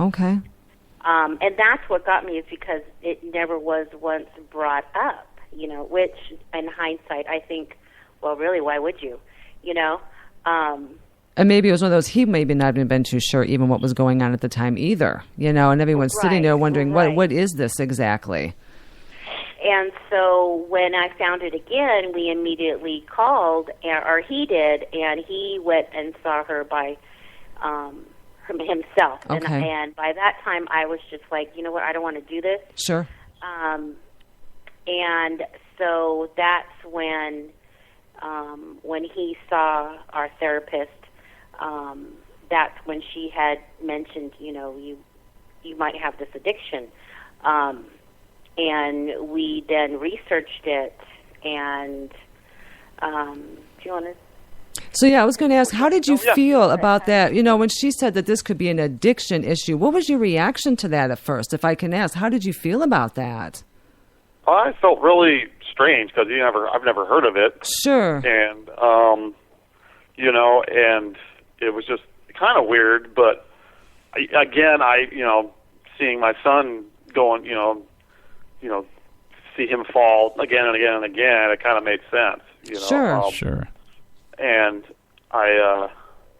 Okay. And that's what got me, is because it never was once brought up, which in hindsight, I think, well, really, why would you, And maybe it was one of those, he maybe not even been too sure even what was going on at the time either, and everyone's sitting there wondering, what is this exactly? And so when I found it again, we immediately called, or he did, and he went and saw her by himself. Okay. And by that time, I was just like, you know what, I don't want to do this. Sure. And so that's when he saw our therapist, that's when she had mentioned, you might have this addiction. And we then researched it, and do you want to? So, I was going to ask, how did you feel about that? When she said that this could be an addiction issue, what was your reaction to that at first, if I can ask? How did you feel about that? I felt really strange because I've never heard of it. Sure. And, and it was just kind of weird, but again, seeing my son going, see him fall again and again and again, it kind of made sense, Sure. Sure. And I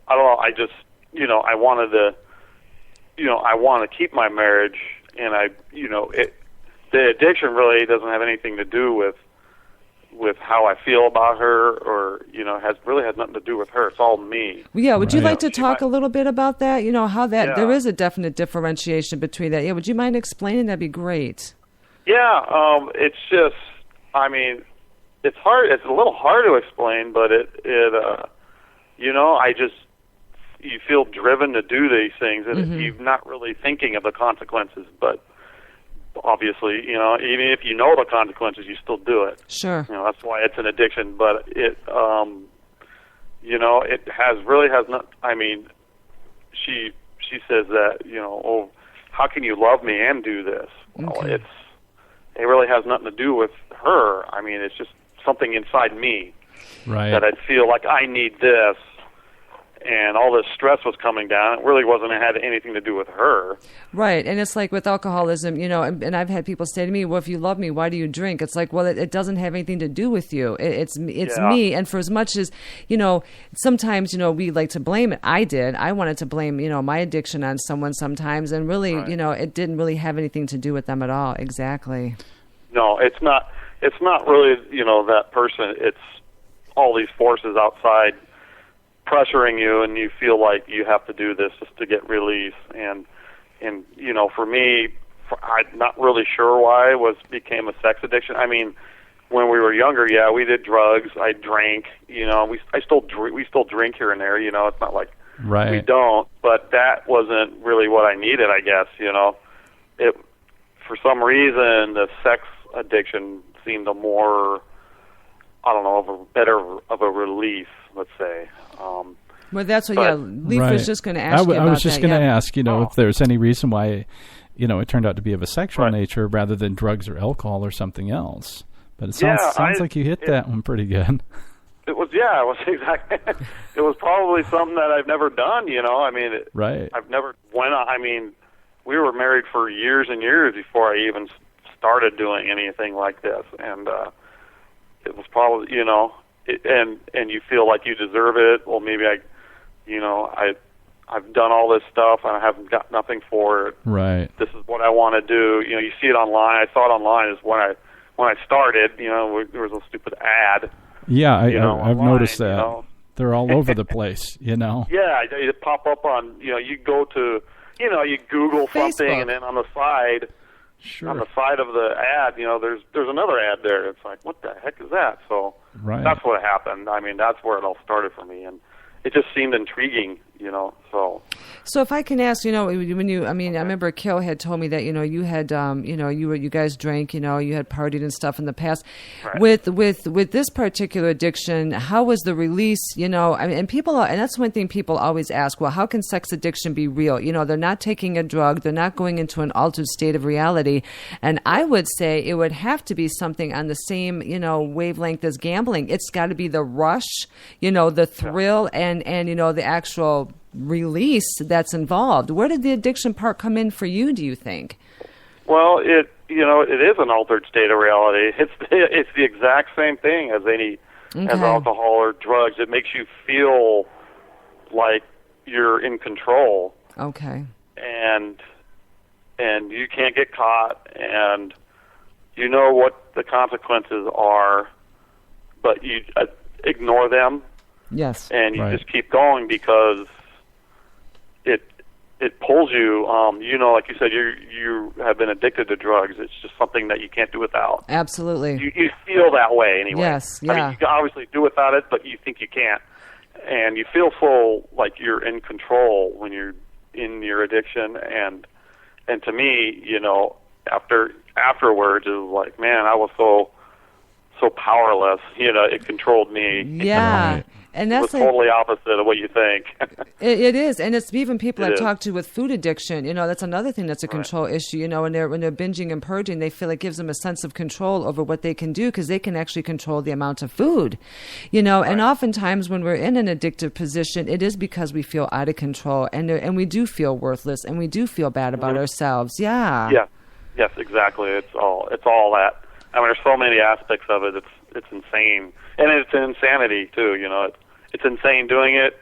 don't know, I just, I wanted to, I want to keep my marriage, and the addiction really doesn't have anything to do with how I feel about her, or has nothing to do with her. It's all me. Yeah, would you like to talk a little bit about that? How that there is a definite differentiation between that. Yeah, would you mind explaining? That'd be great. Yeah, it's just, it's hard. It's a little hard to explain, but you feel driven to do these things, and you're not really thinking of the consequences, but obviously, even if you know the consequences, you still do it. Sure. That's why it's an addiction, but it has not, she says that, oh, how can you love me and do this? Well, Okay. It really has nothing to do with her. It's just something inside me that I feel like I need this, and all this stress was coming down. It really had anything to do with her. Right, and it's like with alcoholism, and I've had people say to me, well, if you love me, why do you drink? It's like, well, it doesn't have anything to do with you. It's me, and for as much as, sometimes, we like to blame it. I wanted to blame, my addiction on someone sometimes, and really, it didn't really have anything to do with them at all. Exactly. No, it's not really, that person. It's all these forces outside pressuring you, and you feel like you have to do this just to get release. And for me, I'm not really sure why it became a sex addiction. When we were younger, we did drugs. I drank. We still drink here and there. It's not like we don't. But that wasn't really what I needed, I guess. It, for some reason, the sex addiction seemed a more, better of a relief, let's say. Well, that's what, Leaf was just going to ask you about I was just going to ask, if there's any reason why, it turned out to be of a sexual nature rather than drugs or alcohol or something else. But it sounds like you hit that one pretty good. It was exactly. It was probably something that I've never done, Right. I've never went on, we were married for years and years before I even started doing anything like this. And it was probably, and you feel like you deserve it. Well, maybe I've done all this stuff and I haven't got nothing for it. Right. This is what I want to do. You see it online. I saw it online is when I started. There was a stupid ad. Yeah, I've online, noticed that. They're all over the place. Yeah, they pop up on. You go to. You Google Facebook. Something, and then on the side. Sure. On the side of the ad, there's another ad there. It's like, what the heck is that? So that's what happened. That's where it all started for me, and it just seemed intriguing, So if I can ask, when you, I remember Kel had told me that, you had, you guys drank, you had partied and stuff in the past. Right. With this particular addiction, how was the release, and people, and that's one thing people always ask, well, how can sex addiction be real? They're not taking a drug, they're not going into an altered state of reality. And I would say it would have to be something on the same, wavelength as gambling. It's got to be the rush, the thrill, and the actual release that's involved. Where did the addiction part come in for you, do you think? Well, it is an altered state of reality. It's the exact same thing as as alcohol or drugs. It makes you feel like you're in control. Okay. And you can't get caught, and you know what the consequences are, but you ignore them. Yes. And you just keep going because it pulls you. Like you said, you have been addicted to drugs. It's just something that you can't do without. Absolutely. You feel that way anyway. Yes. Yeah. I mean, you can obviously do without it, but you think you can't, and you feel so like you're in control when you're in your addiction. And to me, afterwards, it was like, man, I was so powerless. It controlled me. Yeah. Right. And that's totally opposite of what you think. It is, and it's even people I've talked to with food addiction. That's another thing that's a control issue. When they're binging and purging, they feel it gives them a sense of control over what they can do because they can actually control the amount of food. And oftentimes when we're in an addictive position, it is because we feel out of control and we do feel worthless and we do feel bad about ourselves. Yeah. Yeah. Yes, exactly. It's all that. I mean, there's so many aspects of it. It's insane, and it's an insanity too. It's insane doing it.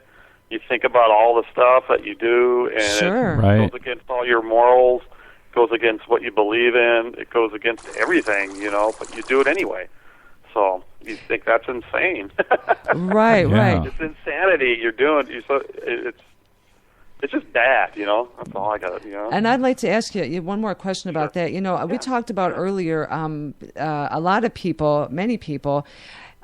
You think about all the stuff that you do, and it goes against all your morals. It goes against what you believe in. It goes against everything, but you do it anyway. So you think that's insane. Right. It's insanity. You're doing. It's just bad, That's all I got, And I'd like to ask you one more question about that. We talked about earlier, a lot of people, many people,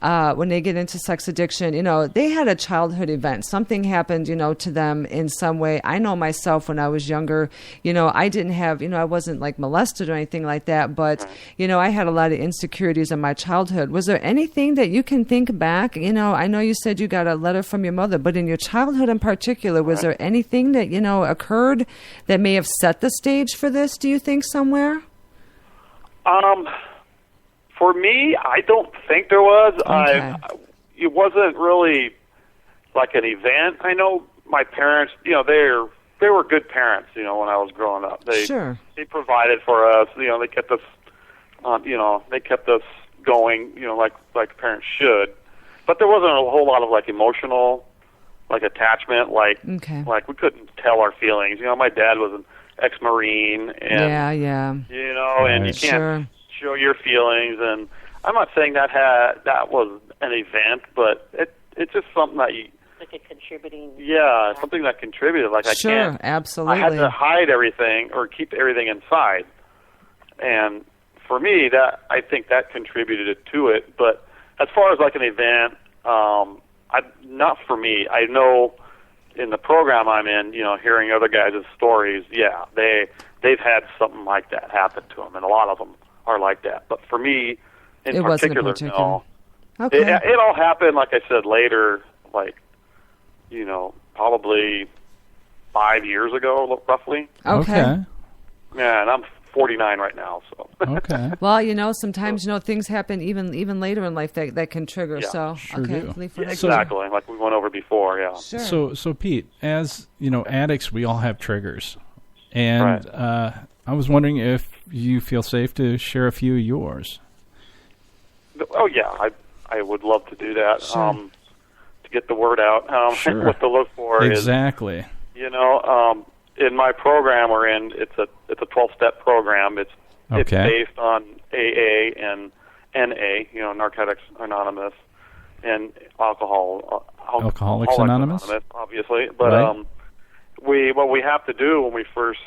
when they get into sex addiction, they had a childhood event. Something happened, to them in some way. I know myself when I was younger, I didn't have, I wasn't like molested or anything like that, but, I had a lot of insecurities in my childhood. Was there anything that you can think back? I know you said you got a letter from your mother, but in your childhood in particular, was there anything that, occurred that may have set the stage for this, do you think, somewhere? For me, I don't think there was. Okay. It wasn't really like an event. I know my parents, they were good parents, when I was growing up. They provided for us, they kept us going, like parents should. But there wasn't a whole lot of like emotional attachment, like we couldn't tell our feelings. My dad was an ex-Marine, and and you can't show your feelings. And I'm not saying that was an event, but it's just something that you like a contributing. Yeah, something that contributed. Like I can't. Absolutely. I had to hide everything or keep everything inside, and for me, I think that contributed to it. But as far as like an event, not for me. I know in the program I'm in, hearing other guys' stories, they've had something like that happen to them, and a lot of them are like that. But for me, in particular, no. Okay. It all happened, like I said, later, probably 5 years ago, roughly. Okay. Yeah, and I'm 49 right now, so. Okay. Well, sometimes, things happen even later in life that can trigger, so. Sure okay. do. Exactly, like we went over before, yeah. Sure. So Pete, as, addicts, we all have triggers. And I was wondering if you feel safe to share a few of yours. Oh, yeah, I would love to do that, to get the word out. What to look for exactly. is, in my program we're in, it's a 12-step program. It's based on AA and NA, Narcotics Anonymous, and Alcoholics Anonymous, obviously. But what we have to do when we first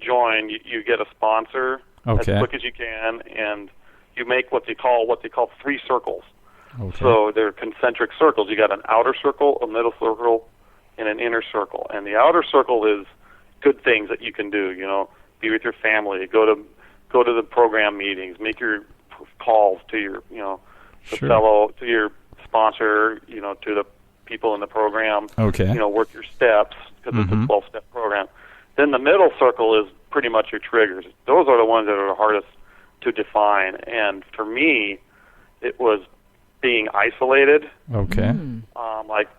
join, you get a sponsor as quick as you can, and you make what they call 3 circles. Okay. So they're concentric circles. You got an outer circle, a middle circle, and an inner circle. And the outer circle is good things that you can do. Be with your family, go to the program meetings, make your calls to your to your sponsor, to the people in the program. Okay. Work your steps because it's a 12-step program. Then the middle circle is pretty much your triggers. Those are the ones that are the hardest to define. And for me, it was being isolated. Okay. Like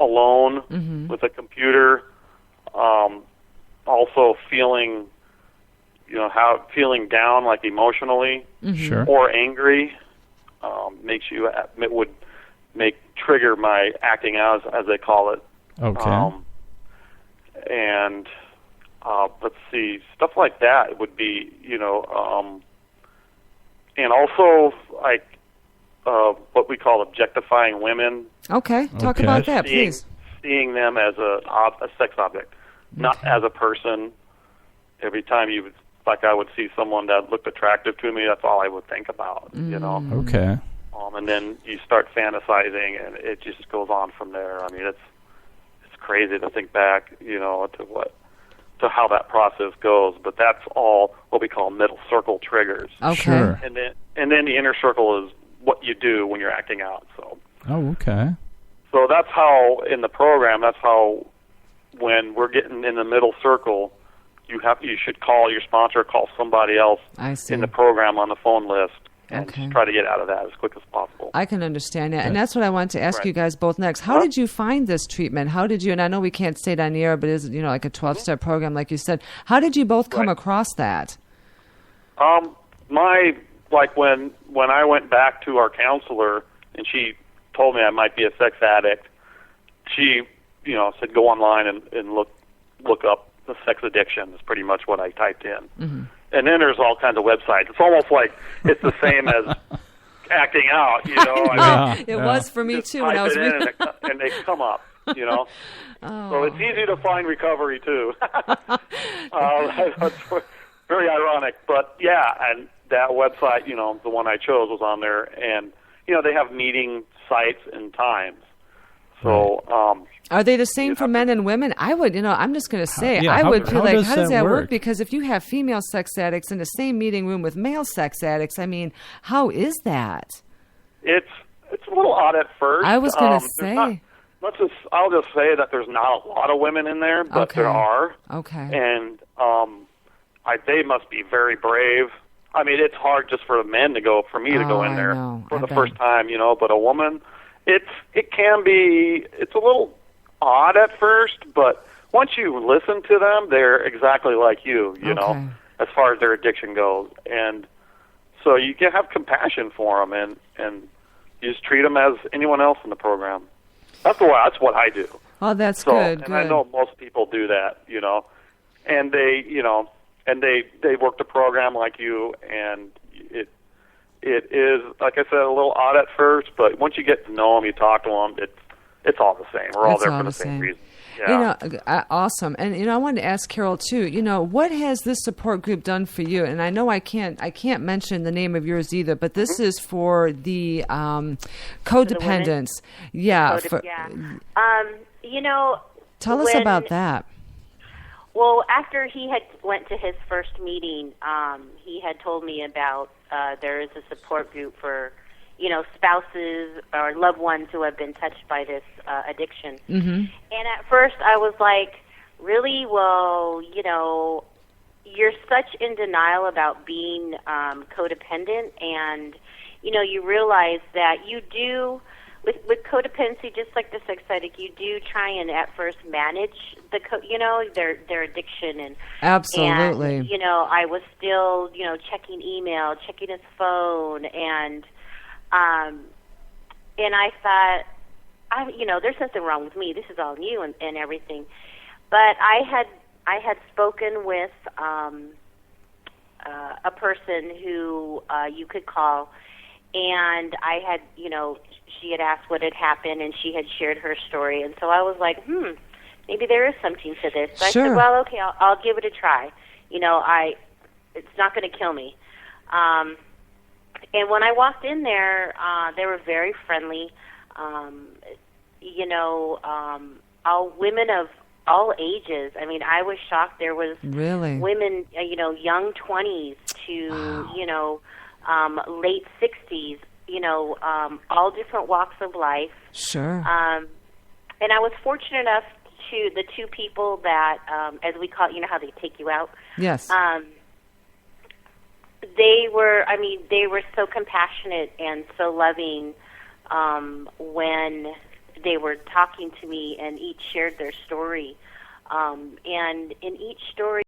alone with a computer. Also feeling, feeling down, like emotionally, or angry, would trigger my acting out, as they call it. Okay. And let's see, stuff like that would be, and also like what we call objectifying women. Okay, talk about that, please. Seeing them as a sex object, not as a person. Every time I would see someone that looked attractive to me, that's all I would think about, Okay. And then you start fantasizing, and it just goes on from there. I mean, it's crazy to think back, to how that process goes. But that's all what we call middle circle triggers. Okay. Sure. And then the inner circle is what you do when you're acting out. So. Oh, okay. So that's how in the program. That's how when we're getting in the middle circle, you should call your sponsor, call somebody else in the program on the phone list, and just try to get out of that as quick as possible. I can understand that. And that's what I wanted to ask you guys both next. How did you find this treatment? How did you, and I know we can't say it on the air, but it's like a 12-step program, like you said. How did you both come across that? When I went back to our counselor and she told me I might be a sex addict, she, said go online and look up the sex addiction is pretty much what I typed in. And then there's all kinds of websites. It's almost like it's the same as acting out, It was for me too. When I was and they come up, So it's easy to find recovery too. That's very ironic, but yeah, and that website, the one I chose was on there, and they have meeting sites and times. So, are they the same for men and women? I would, I'm just going to say, I would feel like, how does that work? Because if you have female sex addicts in the same meeting room with male sex addicts, I mean, how is that? It's a little odd at first. I was going to say. I'll just say that there's not a lot of women in there, but there are. Okay. And they must be very brave. I mean, it's hard just for men to go, for me to go in there for the first time, but a woman, it's a little odd at first, but once you listen to them, they're exactly like you, know, as far as their addiction goes. And so you can have compassion for them, and you just treat them as anyone else in the program. That's what I do. Oh, that's good. And I know most people do that, and they work the program like you, and it is, like I said, a little odd at first, but once you get to know them, you talk to them, it's all the same. We're all there for the same reason. Yeah. Awesome. And I wanted to ask Carol too. What has this support group done for you? And I know I can't mention the name of yours either, but this is for the codependents. Tell us about that. Well, after he had went to his first meeting, he had told me about there is a support group for, spouses or loved ones who have been touched by this addiction. Mm-hmm. And at first I was like, really? Well, you're such in denial about being codependent, and, you realize that you do, with codependency, just like the sex addict, you do try and at first manage their addiction, and absolutely, and, I was still checking email, checking his phone, and I thought, there's nothing wrong with me. This is all new and everything. But I had spoken with a person who you could call, and I had she had asked what had happened, and she had shared her story, and so I was like, maybe there is something to this. So sure. I said, well, okay, I'll give it a try. It's not going to kill me. And when I walked in there, they were very friendly. All women of all ages. I mean, I was shocked. There was really women, young 20s to, late 60s. All different walks of life. Sure. And I was fortunate enough to the two people that, as we call it, how they take you out. Yes. They were so compassionate and so loving when they were talking to me, and each shared their story. And in each story,